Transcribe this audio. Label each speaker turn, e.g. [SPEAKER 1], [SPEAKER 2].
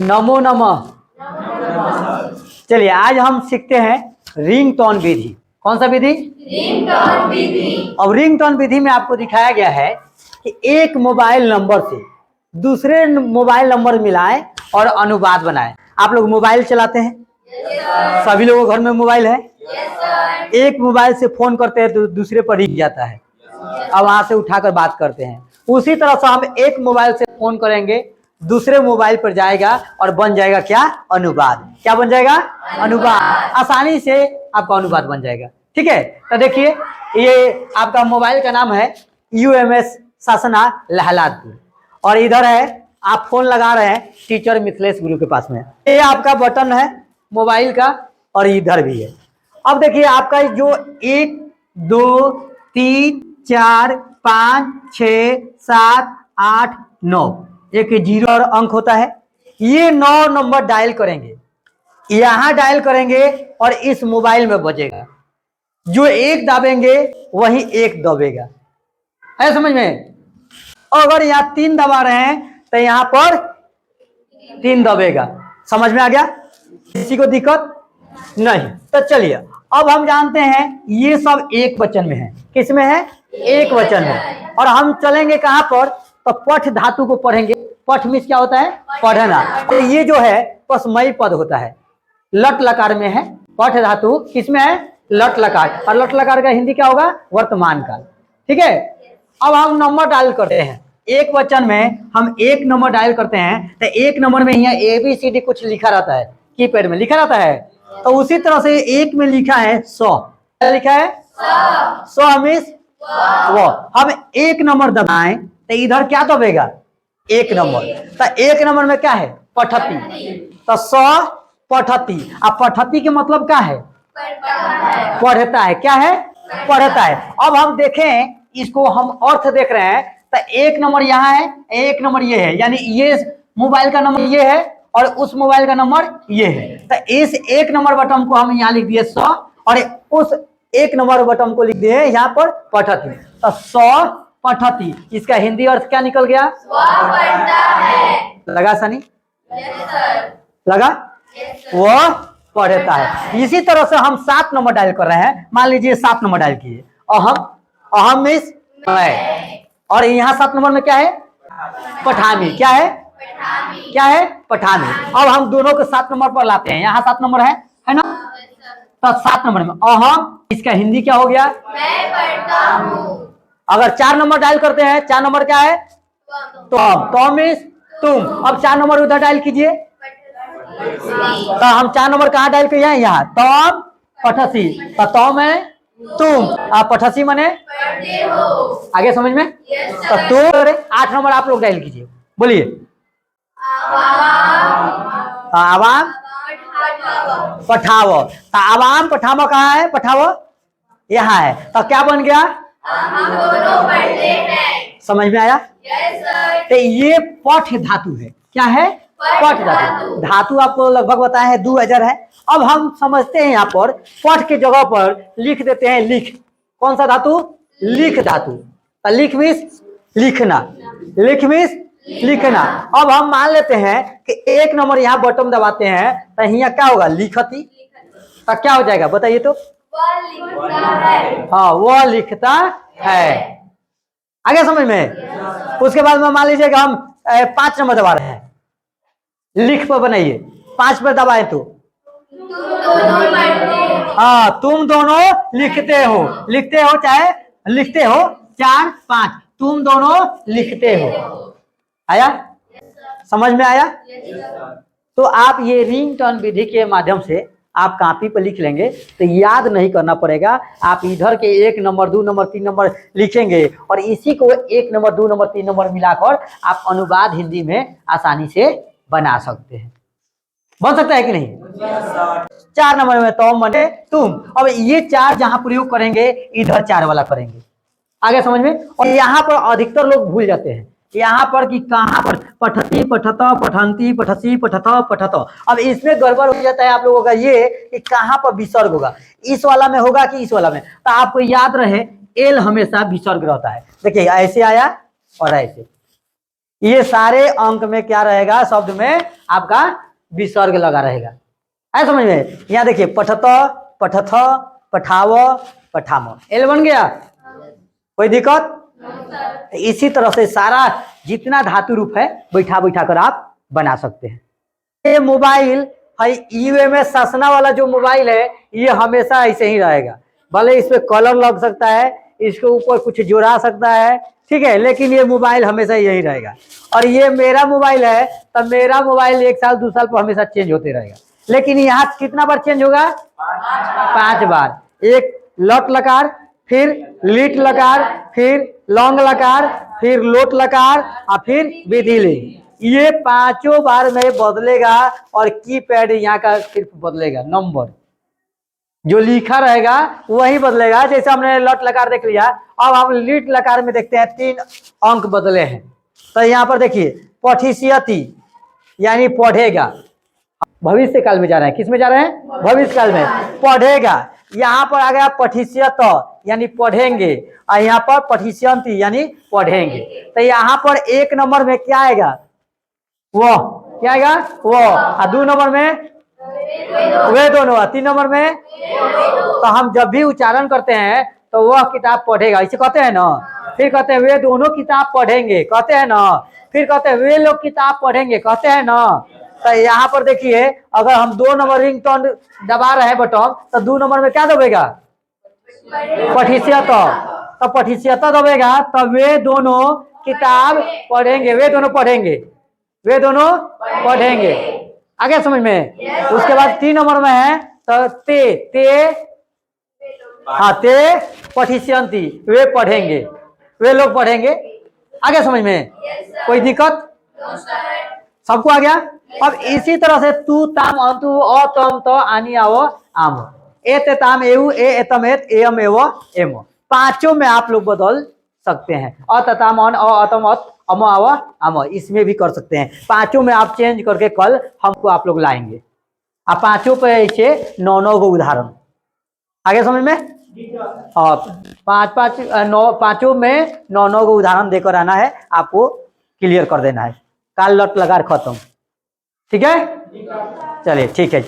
[SPEAKER 1] नमो नमः। चलिए आज हम सीखते हैं रिंगटोन विधि। कौन सा विधि?
[SPEAKER 2] रिंगटोन विधि।
[SPEAKER 1] अब रिंगटोन विधि में आपको दिखाया गया है कि एक मोबाइल नंबर से दूसरे मोबाइल नंबर मिलाएं और अनुवाद बनाएं। आप लोग मोबाइल चलाते हैं? सभी लोगों के घर में मोबाइल है? एक मोबाइल से फोन करते हैं तो दूसरे पर ही जाता है और वहां से उठाकर बात करते हैं। उसी तरह से हम एक मोबाइल से फोन करेंगे, दूसरे मोबाइल पर जाएगा और बन जाएगा क्या? अनुवाद। क्या बन जाएगा? अनुवाद। आसानी से आपका अनुवाद बन जाएगा। ठीक है, तो देखिए ये आपका मोबाइल का नाम है UMS सासना लहलादपुर और इधर है आप फोन लगा रहे हैं टीचर मिथिलेश गुरु के पास में। ये आपका बटन है मोबाइल का और इधर भी है। अब देखिए आपका जो 1 2 3 4 5 6 7 8 9 एक 0 और अंक होता है। ये 9 नंबर डायल करेंगे, यहां डायल करेंगे और इस मोबाइल में बजेगा। जो 1 दाबेंगे वही 1 दबेगा। है समझ में? अगर यहाँ 3 दबा रहे हैं तो यहाँ पर 3 दबेगा। समझ में आ गया? किसी को दिक्कत नहीं? तो चलिए अब हम जानते हैं ये सब एक वचन में है। किस में है? एक वचन में। और हम चलेंगे कहां पर? तो पठ धातु को पढ़ेंगे। पठ मीन्स क्या होता है? पढ़ना। तो ये जो है पसमयी पद होता है, लट लकार में है। पठ धातु किसमें है? लट लकार। और लट लकार का हिंदी क्या होगा? वर्तमान काल। ठीक है, अब हम नंबर डायल करते हैं। एक वचन में हम 1 नंबर डायल करते हैं तो 1 नंबर में यहाँ ABCD कुछ लिखा रहता है, कीपैड में लिखा रहता है। तो उसी तरह से 1 में लिखा है 100। क्या लिखा है? 100 मीन्स वो। हम 1 नंबर दबाएं तो इधर क्या दबेगा? 1 नंबर। तो 1 नंबर में क्या है? पठती। तो 100 पठती। अब पठती के मतलब क्या है? पढ़ता है। क्या है? पढ़ता है। अब हम देखें इसको, हम अर्थ देख रहे हैं तो 1 नंबर यहाँ है, 1 नंबर ये है, यानी ये मोबाइल का नंबर ये है और उस मोबाइल का नंबर ये है। तो इस 1 नंबर बटन को हम यहाँ लिख दिए 100 और उस 1 नंबर बटन को लिख दिए यहाँ पर पठती। तो 100 पठती, इसका हिंदी अर्थ क्या निकल गया?
[SPEAKER 2] पढ़ता है।
[SPEAKER 1] लगा सनी? लगा? वो पढ़ता है। इसी तरह से हम 7 नंबर डायल कर रहे हैं। मान लीजिए 7 नंबर डायल किए, अहम मीन्स मैं, और यहाँ 7 नंबर में क्या है? पठामी। क्या है? क्या है? पठामी। अब हम दोनों को 7 नंबर पर लाते हैं। यहाँ 7 नंबर है ना? तो 7 नंबर में अहम, इसका हिंदी क्या हो गया?
[SPEAKER 2] मैं पढ़ता हूँ।
[SPEAKER 1] अगर 4 नंबर डायल करते हैं, 4 नंबर क्या है? तो मीन्स तुम। अब 4 नंबर उधर डायल कीजिए तो हम 4 नंबर कहाँ डायल किए हैं? यहाँ। तम पठसी। तो में तुम, पठसी मने
[SPEAKER 2] पढ़ते हो।
[SPEAKER 1] आगे समझ में? तो तुम 8 नंबर आप लोग डायल कीजिए, बोलिए। आवाम पठावो। तो आवाम पठावो कहाँ है? पठावो यहाँ है। तो क्या बन गया?
[SPEAKER 2] हम दोनों पढ़ते हैं।
[SPEAKER 1] समझ में आया?
[SPEAKER 2] Yes sir.
[SPEAKER 1] तो ये पठ धातु है। क्या है? पठ धातु। धातु आपको लगभग बताया है 2000 है। अब हम समझते हैं यहाँ पर पठ के जगह पर लिख देते हैं लिख। कौन सा धातु? लिख धातु। तो लिख मीन्स लिखना, लिख मीन्स लिखना। अब हम मान लेते हैं कि 1 नंबर यहाँ बटन दबाते हैं तो यहाँ क्या होगा? लिखती। तो क्या हो जाएगा बताइए तो?
[SPEAKER 2] वह लिखता है।
[SPEAKER 1] हाँ, वह लिखता है। आगे समझ में? उसके बाद में मान लीजिएगा हम 5 नंबर दबा रहे हैं, लिख पर बनाइए। 5 पर दबाए तो हाँ, तुम दोनों लिखते हो। लिखते हो चाहे लिखते हो 4 5, तुम दोनों लिखते हो। आया? समझ में आया? तो आप ये रिंगटोन विधि के माध्यम से आप कॉपी पर लिख लेंगे तो याद नहीं करना पड़ेगा। आप इधर के 1 नंबर 2 नंबर 3 नंबर लिखेंगे और इसी को 1 नंबर 2 नंबर 3 नंबर मिलाकर आप अनुवाद हिंदी में आसानी से बना सकते हैं। बन सकता है कि नहीं? 4 नंबर में तो मने तुम। अब ये 4 जहां प्रयोग करेंगे इधर 4 वाला करेंगे। आगे समझ में? और यहाँ पर अधिकतर लोग भूल जाते हैं यहाँ पर कि कहाँ पर पठती पठत पठंती पठसी पठत पठत। अब इसमें गड़बड़ हो जाता है आप लोगों का ये कि कहाँ पर विसर्ग होगा, इस वाला में होगा कि इस वाला में। तो आपको याद रहे एल हमेशा विसर्ग रहता है। देखिए ऐसे आया और ऐसे, ये सारे अंक में क्या रहेगा, शब्द में आपका विसर्ग लगा रहेगा। है समझ में? यहाँ देखिए पठत, पठथ, पठाव, पठाम, एल बन गया, कोई दिक्कत? इसी तरह से सारा जितना धातु रूप है बैठा बैठा कर आप बना सकते हैं। ये मोबाइल है यूएमएस सासना वाला जो मोबाइल है ये हमेशा ऐसे ही रहेगा, भले इस पे कलर लग सकता है, इसके ऊपर कुछ जोड़ा सकता है, ठीक है, लेकिन ये मोबाइल हमेशा यही रहेगा। और ये मेरा मोबाइल है, तब मेरा मोबाइल 1 साल 2 साल पर हमेशा चेंज होते रहेगा, लेकिन यहाँ कितना बार चेंज होगा? 5 बार। एक लट लकार, फिर लीट लकार, फिर लौंग लकार, फिर लोट लकार और फिर विधि लिंग, ये 5 बार में बदलेगा। और कीपैड यहाँ का सिर्फ बदलेगा, नंबर जो लिखा रहेगा वही बदलेगा। जैसे हमने लट लकार देख लिया, अब हम लीट लकार में देखते हैं 3 अंक बदले हैं। तो यहाँ पर देखिए पठिष्यति यानी पढ़ेगा, भविष्य काल में जा रहे हैं, किस में जा रहे हैं? भविष्य काल में। पढ़ेगा, यहाँ पर आ गया पठिष्यत यानी पढ़ेंगे, और यहाँ पर पठिष्यन्ति यानी पढ़ेंगे। तो यहाँ पर 1 नंबर में क्या आएगा? वो क्या आएगा? वो। और 2 नंबर में वे दोनों, 3 नंबर में। तो हम जब भी उच्चारण करते हैं तो वह किताब पढ़ेगा, इसे कहते हैं ना। फिर कहते हैं वे दोनों किताब पढ़ेंगे, कहते हैं ना। फिर कहते हैं वे लोग किताब पढ़ेंगे, कहते हैं ना। तो यहाँ पर देखिए अगर हम 2 नंबर रिंगटोन दबा रहे हैं बटन, तो 2 नंबर में क्या दबेगा? पठिष्यत। तो पठिष्यत दबेगा, तो वे दोनों किताब पढ़ेंगे, वे दोनों पढ़ेंगे, वे दोनों पढ़ेंगे। आगे समझ में? उसके बाद 3 नंबर में है तो ते हाँ ते पठिष्यन्ति, वे पढ़ेंगे, वे लोग पढ़ेंगे। आगे समझ में? कोई दिक्कत? सबको आ गया? अब इसी तरह से तू ताम अंतु अतम तो आनी आवो आम, एते ताम एउ ए एतम एत एम एवो एम, 5 में आप लोग बदल सकते हैं। अतताम अन अतम अत अम आवा अम, इसमें भी कर सकते हैं। 5 में आप चेंज करके कल हमको आप लोग लाएंगे। आप 5 पे ऐसे 9 को उदाहरण। आगे समझ में? हाँ, 5 में 9 को उदाहरण देकर आना है, आपको क्लियर कर देना है। काल लट लगा खत्म, ठीक है? चलिए ठीक है।